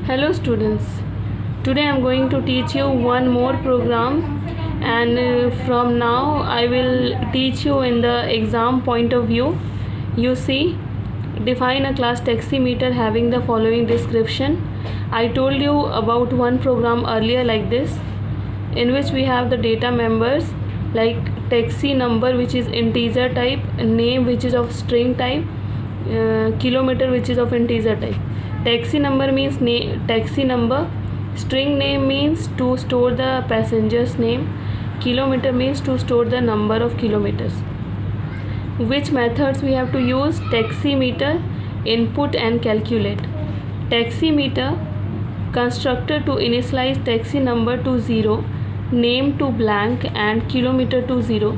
Hello students, today I am going to teach you one more program and from now I will teach you in the exam point of view. You see, define a class taximeter having the following description. I told you about one program earlier like this, in which we have the data members like taxi number which is integer type, name which is of string type, kilometer which is of integer type. Taxi number means taxi number, string name means to store the passenger's name, kilometer means to store the number of kilometers. Which methods we have to use? Taximeter, input and calculate. Taximeter, constructor to initialize taxi number to 0, name to blank and kilometer to 0.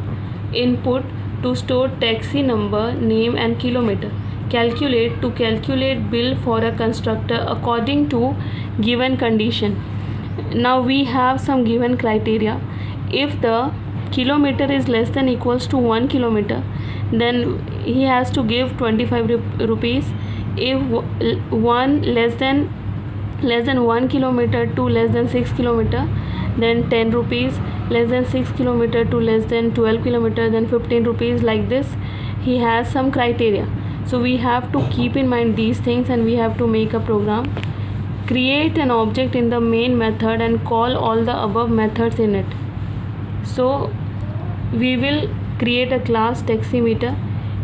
Input to store taxi number, name and kilometer. Calculate to calculate bill for a constructor according to given condition. Now we have some given criteria. If the kilometer is less than equals to 1 kilometer, then he has to give 25 rupees. If one less than 1 kilometer to less than 6 kilometer, then 10 rupees. Less than 6 kilometer to less than 12 kilometer, then 15 rupees. Like this, he has some criteria. So we have to keep in mind these things and we have to make a program. Create an object in the main method and call all the above methods in it. So we will create a class taximeter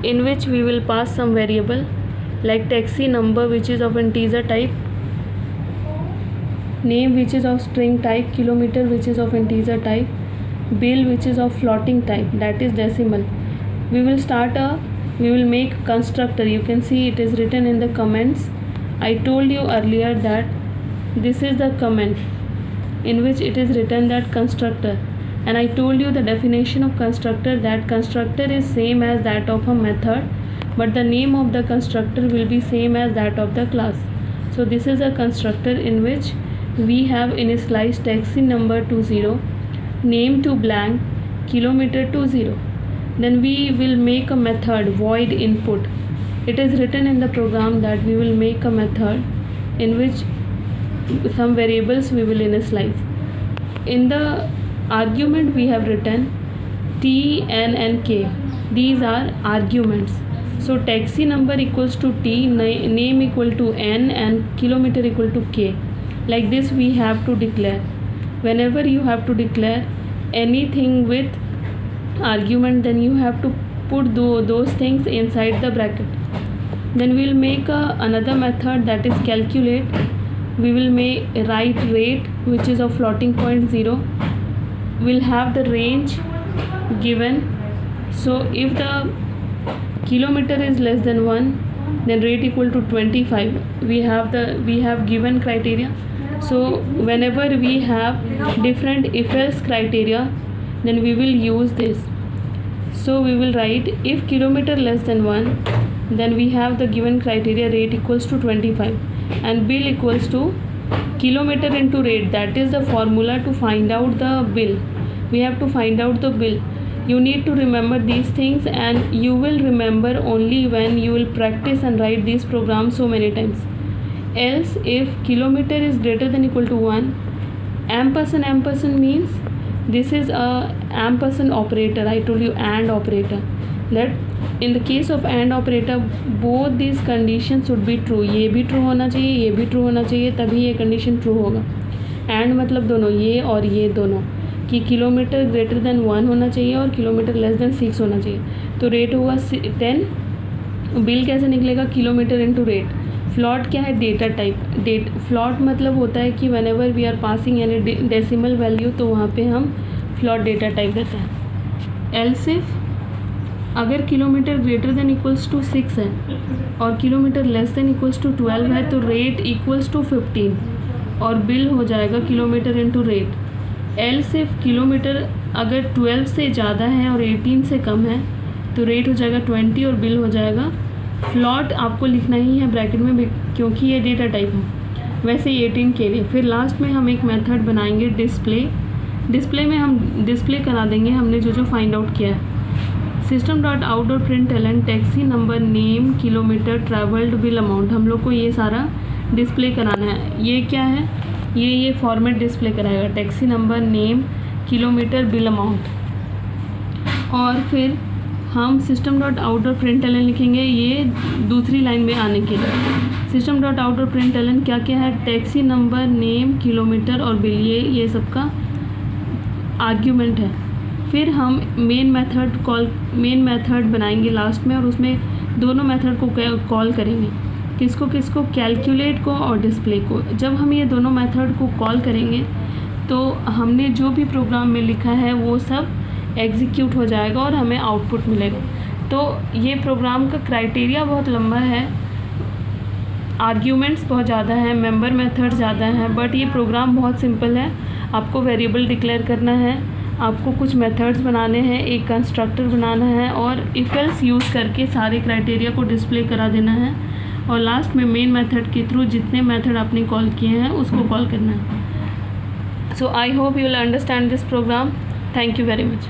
in which we will pass some variable like taxi number which is of integer type, name which is of string type, kilometer which is of integer type, bill which is of floating type, that is decimal. We will make a constructor. You can see it is written in the comments. I told you earlier that this is the comment in which it is written that constructor, and I told you the definition of constructor, that constructor is same as that of a method, but the name of the constructor will be same as that of the class. So this is a constructor in which we have initialized taxi number to 0, name to blank, kilometer to 0. Then we will make a method void input. It is written in the program that we will make a method in which some variables we will initialize. In the argument we have written t, n and k. These are arguments. So taxi number equals to t, name equal to n and kilometer equal to k. Like this we have to declare. Whenever you have to declare anything with argument, then you have to put those things inside the bracket. Then we will make another method, that is calculate. We will write rate which is of floating point 0. We'll have the range given. So if the kilometer is less than 1, then rate equal to 25. We have given criteria. So whenever we have different if else criteria, then we will use this. So we will write if kilometer less than 1, then we have the given criteria, rate equals to 25 and bill equals to kilometer into rate. That is the formula to find out the bill. We have to find out the bill. You need to remember these things, and you will remember only when you will practice and write these programs so many times. Else, if kilometer is greater than equal to 1, ampersand means this is a ampersand operator. I told you AND operator, that in the case of AND operator both these conditions should be true. ये भी true होना चाहिए, ये भी true होना चाहिए, तभी ये condition true होगा. AND मतलब दोनों, ये और ये दोनों, कि किलोमीटर ग्रेटर देन 1 होना चाहिए और किलोमीटर लेस देन 6 होना चाहिए. तो रेट होगा 10. बिल कैसे निकलेगा? Kilometre into rate. फ्लॉट क्या है? Data type. फ्लॉट मतलब होता है कि whenever we are passing यानी डेसिमल वैल्यू, तो वहाँ पे हम फ्लॉट डेटा टाइप देते हैं. एल्स इफ अगर kilometre greater than equals to 6 है और kilometre less than equals to 12 है, तो रेट इक्वल्स टू 15 और बिल हो जाएगा kilometre into rate. Else if kilometre अगर 12 से ज़्यादा है और 18 से कम है, तो रेट हो जाएगा 20 और बिल हो जाएगा. फ्लॉट आपको लिखना ही है ब्रैकेट में क्योंकि ये डेटा टाइप है. वैसे 18 के लिए फिर लास्ट में हम एक मेथड बनाएंगे डिस्प्ले में हम डिस्प्ले करा देंगे हमने जो फाइंड आउट किया है. System dot out dot print talent taxi number name kilometre travelled bill amount, हम लोग को ये सारा डिस्प्ले कराना है। ये क्या है, ये फॉर्मेट डिस्प्ले कराएगा, taxi number, name, kilometre, bill amount. और फिर हम सिस्टम डॉट आउटर प्रिंटलन लिखेंगे, ये दूसरी लाइन में आने के लिए। सिस्टम डॉट आउटर प्रिंटलन क्या क्या है, टैक्सी नंबर, नेम, किलोमीटर और बिल, ये सबका आर्ग्यूमेंट है। फिर हम मेन मेथड बनाएंगे लास्ट में, और उसमें दोनों मेथड को कॉल करेंगे, किसको, कैलकुलेट को और डिस्प्ले को। जब हम ये दोनों मेथड को कॉल करेंगे तो हमने जो भी प्रोग्राम में लिखा है वो सब एग्जीक्यूट हो जाएगा और हमें आउटपुट मिलेगा। तो ये प्रोग्राम का क्राइटेरिया बहुत लंबा है, आर्ग्यूमेंट्स बहुत ज़्यादा हैं, मेंबर मेथड ज़्यादा हैं, बट ये प्रोग्राम बहुत सिंपल है। आपको वेरिएबल डिक्लेयर करना है, आपको कुछ मेथड्स बनाने हैं, एक कंस्ट्रक्टर बनाना है और इफ एल्स यूज़ करके सारे क्राइटेरिया को डिस्प्ले करा देना है, और लास्ट में मेन मेथड के थ्रू जितने मेथड आपने कॉल किए हैं उसको कॉल करना है। So I hope you will understand this program. Thank you very much.